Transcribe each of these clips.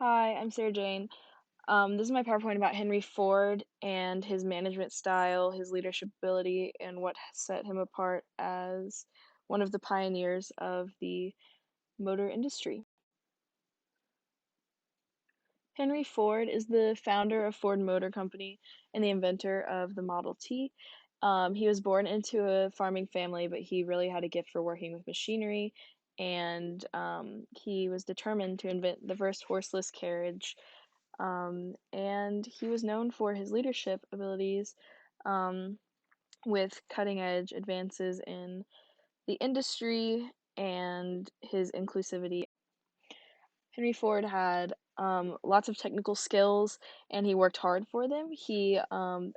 Hi, I'm Sarah Jane. This is my PowerPoint about Henry Ford and his management style, his leadership ability, and what set him apart as one of the pioneers of the motor industry. Henry Ford is the founder of Ford Motor Company and the inventor of the Model T. He was born into a farming family, but he really had a gift for working with machinery, and he was determined to invent the first horseless carriage. And he was known for his leadership abilities um, with cutting edge advances in the industry and his inclusivity. Henry Ford had lots of technical skills and he worked hard for them. He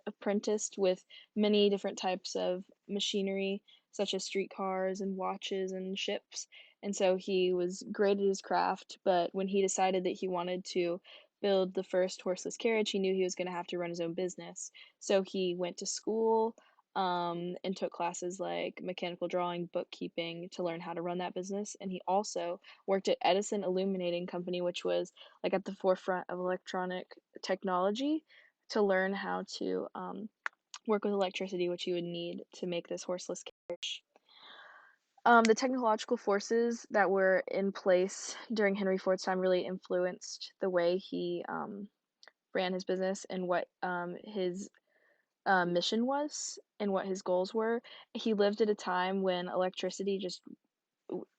apprenticed with many different types of machinery, such as streetcars and watches and ships. And so he was great at his craft, but when he decided that he wanted to build the first horseless carriage, he knew he was going to have to run his own business. So he went to school and took classes like mechanical drawing, bookkeeping to learn how to run that business. And he also worked at Edison Illuminating Company, which was like at the forefront of electronic technology to learn how to work with electricity, which you would need to make this horseless carriage. The technological forces that were in place during Henry Ford's time really influenced the way he ran his business and what his mission was and what his goals were. He lived at a time when electricity just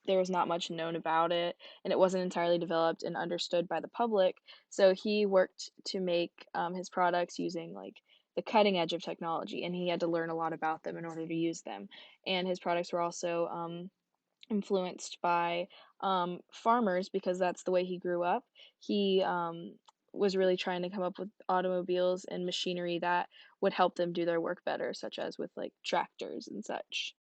there was not much known about it and it wasn't entirely developed and understood by the public. So he worked to make his products using like the cutting edge of technology and he had to learn a lot about them in order to use them. And his products were also influenced by farmers because that's the way he grew up. He was really trying to come up with automobiles and machinery that would help them do their work better, such as with like tractors and such.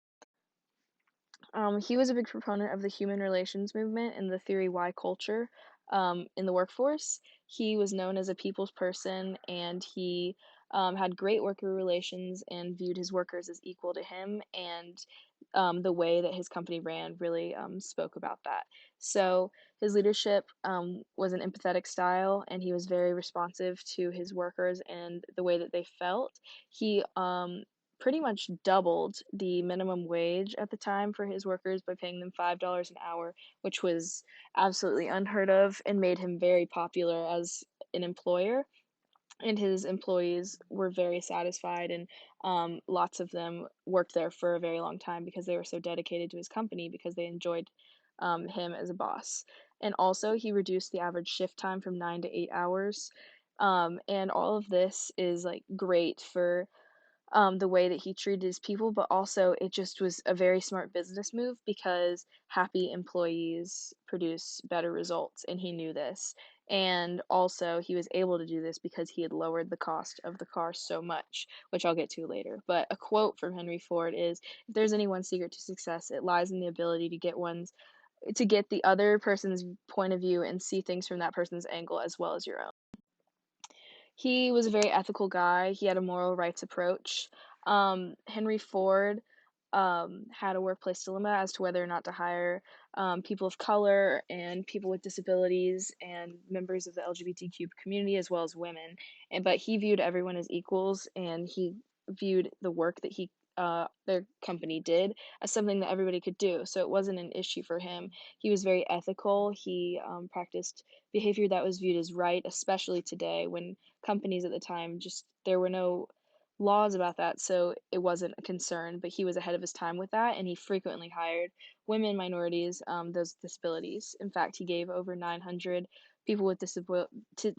He was a big proponent of the human relations movement and the theory why culture in the workforce. He was known as a people's person and he had great worker relations and viewed his workers as equal to him. And the way that his company ran really spoke about that. So his leadership was an empathetic style and he was very responsive to his workers and the way that they felt. He pretty much doubled the minimum wage at the time for his workers by paying them $5 an hour, which was absolutely unheard of and made him very popular as an employer. And his employees were very satisfied, and lots of them worked there for a very long time because they were so dedicated to his company because they enjoyed him as a boss. And also, he reduced the average shift time from 9 to 8 hours. And all of this is like great for the way that he treated his people, but also it just was a very smart business move because happy employees produce better results, and he knew this. And also, he was able to do this because he had lowered the cost of the car so much, which I'll get to later. But a quote from Henry Ford is, "If there's any one secret to success, it lies in the ability to get the other person's point of view and see things from that person's angle as well as your own." He was a very ethical guy. He had a moral rights approach. Henry Ford had a workplace dilemma as to whether or not to hire people of color and people with disabilities and members of the LGBTQ community as well as women. But he viewed everyone as equals, and he viewed the work that their company did as something that everybody could do. So it wasn't an issue for him. He was very ethical. He practiced behavior that was viewed as right, especially today when companies at the time just there were no laws about that, so it wasn't a concern. But he was ahead of his time with that, and he frequently hired women, minorities, those disabilities. In fact, he gave over 900 people with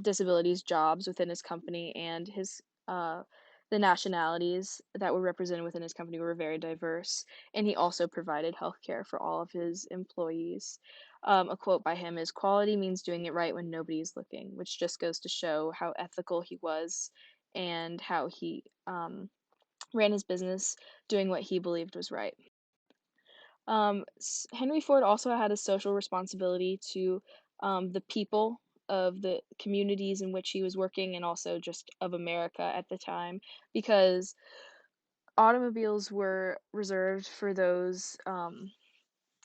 disabilities jobs within his company, and his the nationalities that were represented within his company were very diverse. And he also provided health care for all of his employees. A quote by him is, "Quality means doing it right when nobody is looking," which just goes to show how ethical he was and how he ran his business doing what he believed was right. Henry Ford also had a social responsibility to the people of the communities in which he was working and also just of America at the time because automobiles were reserved for those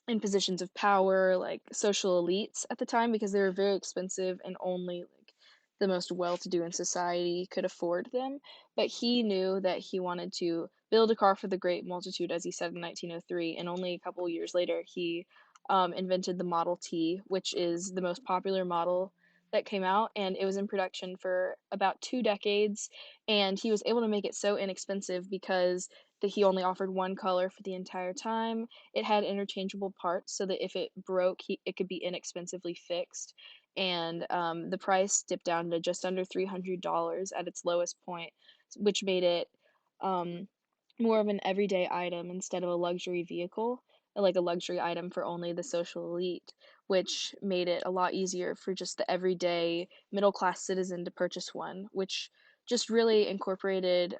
in positions of power, like social elites at the time, because they were very expensive and only like the most well-to-do in society could afford them. But he knew that he wanted to build a car for the great multitude, as he said in 1903, and only a couple years later he invented the Model T, which is the most popular model that came out, and it was in production for about 2 decades. And he was able to make it so inexpensive because that he only offered one color for the entire time. It had interchangeable parts so that if it broke, it could be inexpensively fixed. And the price dipped down to just under $300 at its lowest point, which made it um, more of an everyday item instead of a luxury vehicle, like a luxury item for only the social elite, which made it a lot easier for just the everyday middle class citizen to purchase one, which just really incorporated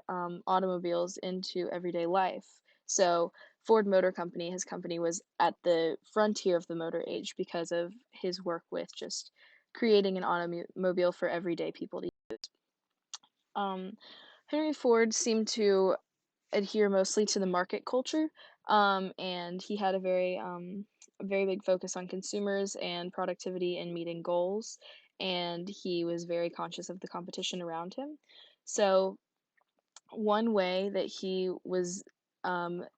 automobiles into everyday life. So Ford Motor Company, his company, was at the frontier of the motor age because of his work with just creating an automobile for everyday people to use. Um, Henry Ford seemed to adhere mostly to the market culture, and he had a very big focus on consumers and productivity and meeting goals, and he was very conscious of the competition around him. So one way that he was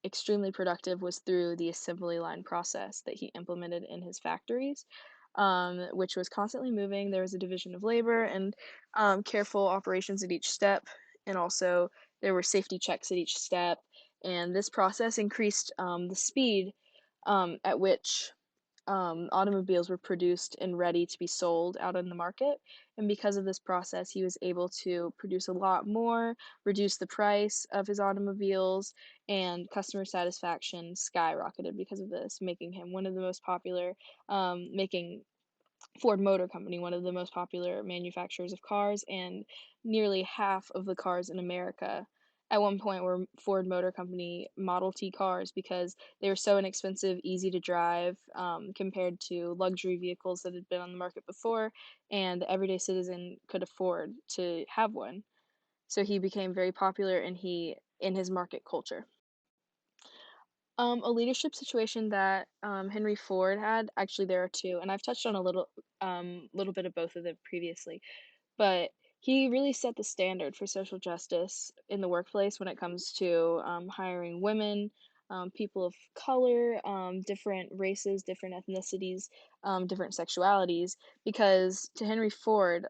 extremely productive was through the assembly line process that he implemented in his factories, which was constantly moving. There was a division of labor and careful operations at each step, and also there were safety checks at each step. And this process increased the speed at which automobiles were produced and ready to be sold out in the market. And because of this process, he was able to produce a lot more, reduce the price of his automobiles, and customer satisfaction skyrocketed because of this, making him one of the most popular, making Ford Motor Company, one of the most popular manufacturers of cars, and nearly half of the cars in America at one point were Ford Motor Company Model T cars because they were so inexpensive, easy to drive, compared to luxury vehicles that had been on the market before, and the everyday citizen could afford to have one. So he became very popular in his market culture. A leadership situation that Henry Ford had, actually there are two, and I've touched on a little bit of both of them previously, but he really set the standard for social justice in the workplace when it comes to hiring women, people of color, different races, different ethnicities, different sexualities, because to Henry Ford,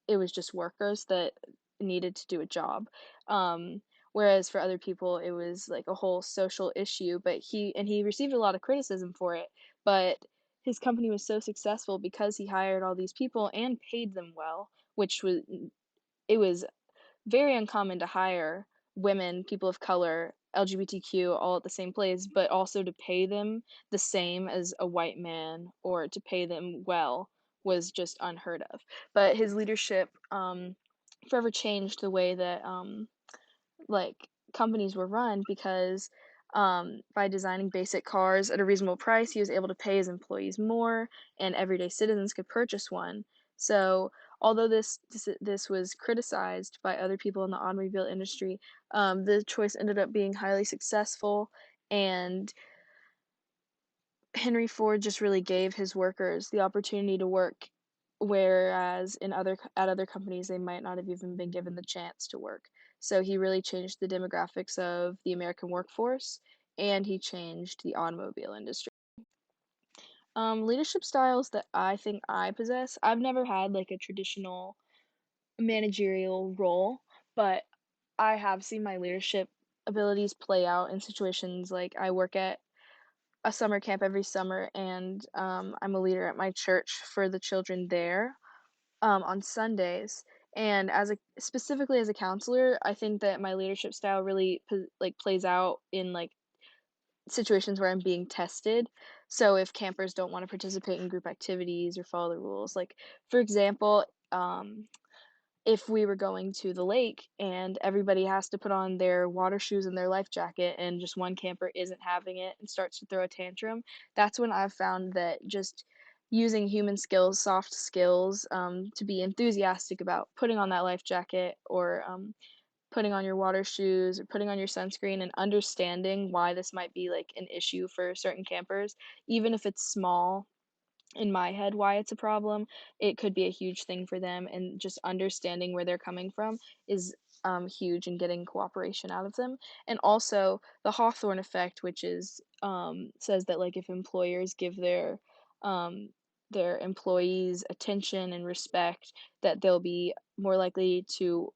it was just workers that needed to do a job. Um, Whereas for other people, it was like a whole social issue. But he received a lot of criticism for it. But his company was so successful because he hired all these people and paid them well, which was it was very uncommon to hire women, people of color, LGBTQ all at the same place, but also to pay them the same as a white man or to pay them well was just unheard of. But his leadership forever changed the way that like companies were run because by designing basic cars at a reasonable price, he was able to pay his employees more, and everyday citizens could purchase one. So, although this was criticized by other people in the automobile industry, the choice ended up being highly successful, and Henry Ford just really gave his workers the opportunity to work, whereas at other companies they might not have even been given the chance to work. So he really changed the demographics of the American workforce, and he changed the automobile industry. Leadership styles that I think I possess. I've never had like a traditional managerial role, but I have seen my leadership abilities play out in situations like I work at a summer camp every summer, and I'm a leader at my church for the children there on Sundays. And specifically as a counselor, I think that my leadership style really like plays out in like situations where I'm being tested. So if campers don't want to participate in group activities or follow the rules, like for example, if we were going to the lake and everybody has to put on their water shoes and their life jacket and just one camper isn't having it and starts to throw a tantrum, that's when I've found that just using human skills, soft skills, to be enthusiastic about putting on that life jacket or putting on your water shoes or putting on your sunscreen and understanding why this might be like an issue for certain campers, even if it's small in my head why it's a problem, it could be a huge thing for them, and just understanding where they're coming from is huge in getting cooperation out of them. And also the Hawthorne effect, which is says that like if employers give their employees attention and respect, that they'll be more likely to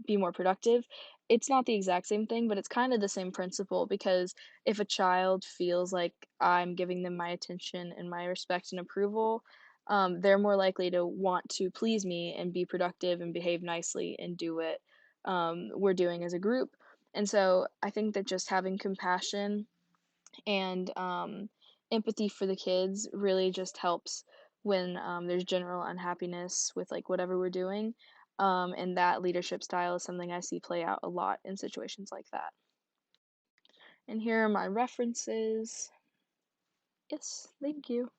be more productive. It's not the exact same thing, but it's kind of the same principle, because if a child feels like I'm giving them my attention and my respect and approval, they're more likely to want to please me and be productive and behave nicely and do what we're doing as a group. And so I think that just having compassion and empathy for the kids really just helps when there's general unhappiness with like whatever we're doing. And that leadership style is something I see play out a lot in situations like that. And here are my references. Yes, thank you.